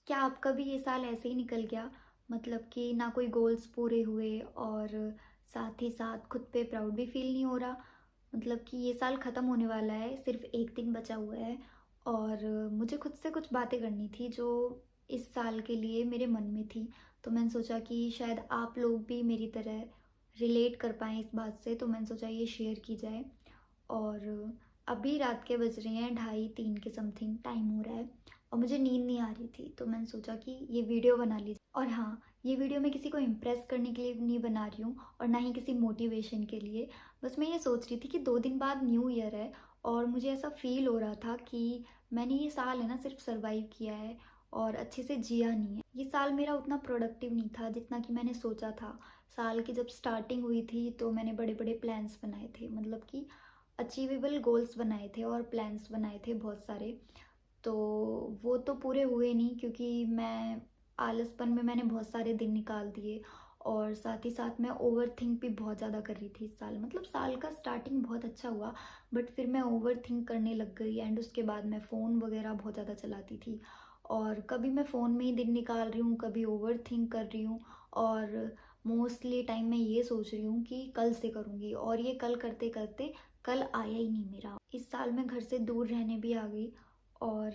क्या आपका भी ये साल ऐसे ही निकल गया? मतलब कि ना कोई गोल्स पूरे हुए और साथ ही साथ खुद पे प्राउड भी फ़ील नहीं हो रहा। मतलब कि ये साल ख़त्म होने वाला है, सिर्फ़ 1 दिन बचा हुआ है और मुझे खुद से कुछ बातें करनी थी जो इस साल के लिए मेरे मन में थी। तो मैंने सोचा कि शायद आप लोग भी मेरी तरह रिलेट कर पाएँ इस बात से, तो मैंने सोचा ये शेयर की जाए। और अभी रात के बज रहे हैं ढाई 3 के समथिंग टाइम हो रहा है और मुझे नींद नहीं आ रही थी, तो मैंने सोचा कि ये वीडियो बना ली। और हाँ, ये वीडियो मैं किसी को इम्प्रेस करने के लिए नहीं बना रही हूँ और ना ही किसी मोटिवेशन के लिए। बस मैं ये सोच रही थी कि 2 दिन बाद न्यू ईयर है और मुझे ऐसा फ़ील हो रहा था कि मैंने ये साल है ना सिर्फ सर्वाइव किया है और अच्छे से जिया नहीं है। ये साल मेरा उतना प्रोडक्टिव नहीं था जितना कि मैंने सोचा था। साल की जब स्टार्टिंग हुई थी तो मैंने बड़े-बड़े प्लान्स बनाए थे, मतलब कि अचीवेबल गोल्स बनाए थे और प्लान्स बनाए थे बहुत सारे। तो वो तो पूरे हुए नहीं क्योंकि मैं आलसपन में मैंने बहुत सारे दिन निकाल दिए और साथ ही साथ मैं ओवरथिंक भी बहुत ज़्यादा कर रही थी इस साल। मतलब साल का स्टार्टिंग बहुत अच्छा हुआ बट फिर मैं ओवरथिंक करने लग गई एंड उसके बाद मैं फ़ोन वगैरह बहुत ज़्यादा चलाती थी और कभी मैं फ़ोन में ही दिन निकाल रही हूँ, कभी ओवरथिंक कर रही हूँ और मोस्टली टाइम मैं ये सोच रही हूँ कि कल से करूँगी और ये कल करते-करते कल आया ही नहीं मेरा। इस साल मैं घर से दूर रहने भी आ गई और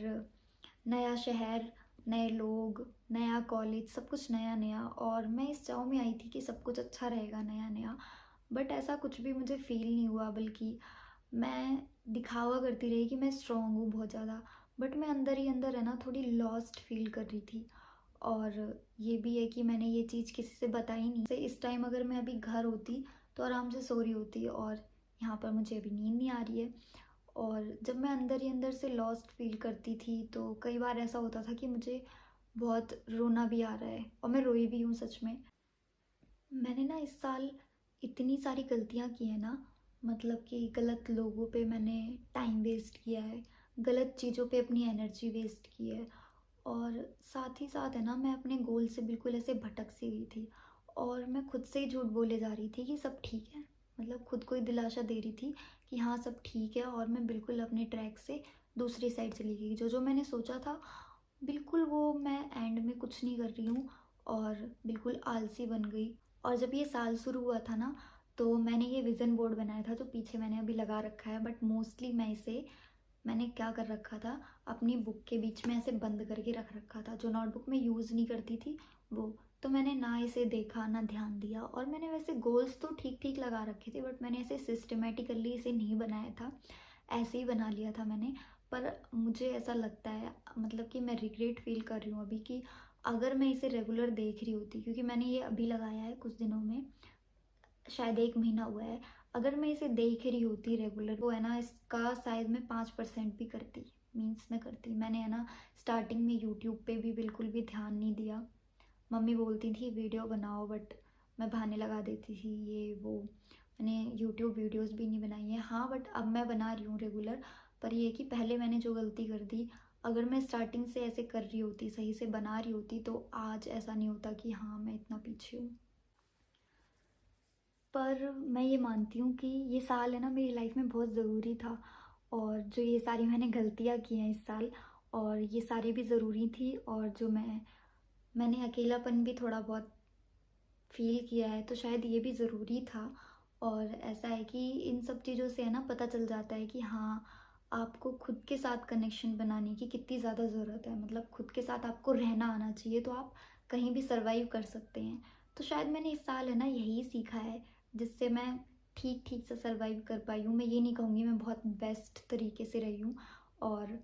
नया शहर, नए लोग, नया कॉलेज, सब कुछ नया-नया और मैं इस चाव में आई थी कि सब कुछ अच्छा रहेगा नया-नया। बट ऐसा कुछ भी मुझे फ़ील नहीं हुआ, बल्कि मैं दिखावा करती रही कि मैं स्ट्रॉन्ग हूँ बहुत ज़्यादा, बट मैं अंदर ही अंदर है ना थोड़ी लॉस्ट फ़ील कर रही थी। और ये भी है कि मैंने ये चीज़ किसी से बताई नहीं। से इस टाइम अगर मैं अभी घर होती तो आराम से सो रही होती और यहाँ पर मुझे अभी नींद नहीं आ रही है। और जब मैं अंदर ही अंदर से लॉस्ट फ़ील करती थी तो कई बार ऐसा होता था कि मुझे बहुत रोना भी आ रहा है और मैं रोई भी हूँ सच में। मैंने ना इस साल इतनी सारी गलतियाँ की हैं ना, मतलब कि गलत लोगों पे मैंने टाइम वेस्ट किया है, गलत चीज़ों पे अपनी एनर्जी वेस्ट की है और साथ ही साथ है ना मैं अपने गोल से बिल्कुल ऐसे भटक सी गई थी और मैं खुद से ही झूठ बोले जा रही थी कि सब ठीक है। मतलब खुद को ही दिलासा दे रही थी कि हाँ सब ठीक है और मैं बिल्कुल अपने ट्रैक से दूसरी साइड चली गई। जो जो मैंने सोचा था बिल्कुल वो मैं एंड में कुछ नहीं कर रही हूँ और बिल्कुल आलसी बन गई। और जब ये साल शुरू हुआ था ना तो मैंने ये विज़न बोर्ड बनाया था जो पीछे मैंने अभी लगा रखा है, बट मोस्टली मैंने क्या कर रखा था, अपनी बुक के बीच में ऐसे बंद करके रख रखा था। जो नोटबुक में यूज़ नहीं करती थी वो, तो मैंने ना इसे देखा ना ध्यान दिया और मैंने वैसे गोल्स तो ठीक ठीक लगा रखे थे बट मैंने ऐसे सिस्टमेटिकली इसे नहीं बनाया था, ऐसे ही बना लिया था मैंने। पर मुझे ऐसा लगता है, मतलब कि मैं रिग्रेट फील कर रही हूँ अभी कि अगर मैं इसे रेगुलर देख रही होती, क्योंकि मैंने ये अभी लगाया है कुछ दिनों में, शायद 1 महीना हुआ है। अगर मैं इसे देख रही होती रेगुलर, वो है ना इसका शायद मैं 5% भी करती, मीन्स मैं करती। मैंने है ना स्टार्टिंग में यूट्यूब पे भी बिल्कुल भी ध्यान नहीं दिया। मम्मी बोलती थी वीडियो बनाओ बट मैं बहाने लगा देती थी ये वो। मैंने यूट्यूब वीडियोस भी नहीं बनाई हैं, हाँ बट अब मैं बना रही हूँ रेगुलर। पर ये है कि पहले मैंने जो गलती कर दी, अगर मैं स्टार्टिंग से ऐसे कर रही होती, सही से बना रही होती, तो आज ऐसा नहीं होता कि हाँ मैं इतना पीछे हूँ। पर मैं ये मानती हूँ कि ये साल है ना मेरी लाइफ में बहुत ज़रूरी था और जो ये सारी मैंने गलतियाँ की हैं इस साल, और ये सारी भी ज़रूरी थी, और जो मैंने अकेलापन भी थोड़ा बहुत फ़ील किया है तो शायद ये भी ज़रूरी था। और ऐसा है कि इन सब चीज़ों से है ना पता चल जाता है कि हाँ, आपको खुद के साथ कनेक्शन बनाने की कितनी ज़्यादा ज़रूरत है। मतलब खुद के साथ आपको रहना आना चाहिए तो आप कहीं भी सर्वाइव कर सकते हैं। तो शायद मैंने इस साल है ना यही सीखा है जिससे मैं ठीक-ठीक से सर्वाइव कर पाई हूँ। मैं ये नहीं कहूँगी मैं बहुत बेस्ट तरीके से रही हूँ और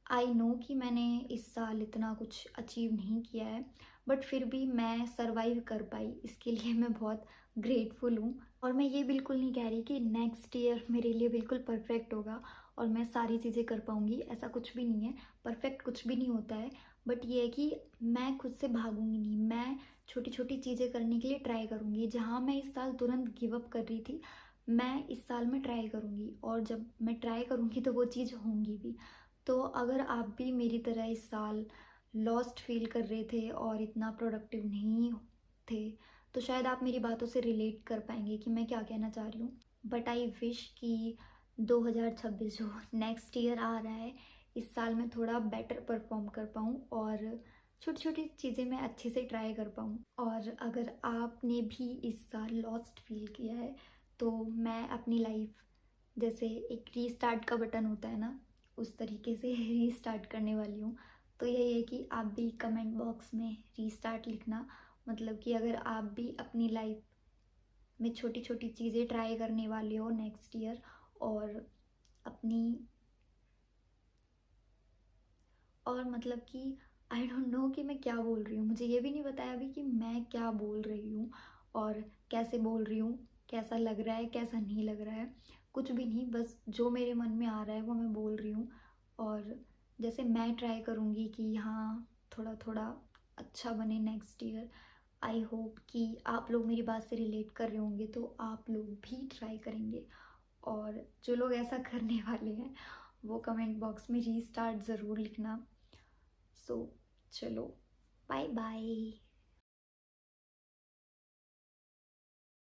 आई नो कि मैंने इस साल इतना कुछ अचीव नहीं किया है, बट फिर भी मैं सर्वाइव कर पाई, इसके लिए मैं बहुत ग्रेटफुल हूँ। और मैं ये बिल्कुल नहीं कह रही कि नेक्स्ट ईयर मेरे लिए बिल्कुल परफेक्ट होगा और मैं सारी चीज़ें कर पाऊँगी, ऐसा कुछ भी नहीं है। परफेक्ट कुछ भी नहीं होता है, बट ये है कि मैं खुद से भागूँगी नहीं, मैं छोटी-छोटी चीज़ें करने के लिए ट्राई करूँगी। जहाँ मैं इस साल तुरंत गिव अप कर रही थी, मैं इस साल में ट्राई करूँगी और जब मैं ट्राई करूँगी तो वो चीज़ होंगी भी। तो अगर आप भी मेरी तरह इस साल लॉस्ट फील कर रहे थे और इतना प्रोडक्टिव नहीं थे, तो शायद आप मेरी बातों से रिलेट कर पाएँगे कि मैं क्या कहना चाह रही हूँ। बट आई विश कि 2026 जो नेक्स्ट ईयर आ रहा है, इस साल मैं थोड़ा बेटर परफ़ॉर्म कर पाऊँ और छोटी छोटी चीज़ें मैं अच्छे से ट्राई कर पाऊँ। और अगर आपने भी इस साल लॉस्ट फील किया है तो मैं अपनी लाइफ जैसे एक रीस्टार्ट का बटन होता है ना, उस तरीके से रीस्टार्ट करने वाली हूँ। तो यही है कि आप भी कमेंट बॉक्स में रीस्टार्ट लिखना, मतलब कि अगर आप भी अपनी लाइफ में छोटी छोटी चीज़ें ट्राई करने वाले हो नेक्स्ट ईयर, और अपनी और मतलब कि आई डोंट नो कि मैं क्या बोल रही हूँ, मुझे ये भी नहीं बताया अभी कि मैं क्या बोल रही हूँ और कैसे बोल रही हूँ, कैसा लग रहा है कैसा नहीं लग रहा है, कुछ भी नहीं, बस जो मेरे मन में आ रहा है वो मैं बोल रही हूँ। और जैसे मैं ट्राई करूँगी कि हाँ थोड़ा थोड़ा अच्छा बने नेक्स्ट ईयर। आई होप कि आप लोग मेरी बात से रिलेट कर रहे होंगे तो आप लोग भी ट्राई करेंगे, और जो लोग ऐसा करने वाले हैं वो कमेंट बॉक्स में रीस्टार्ट ज़रूर लिखना। सो चलो, बाय बाय।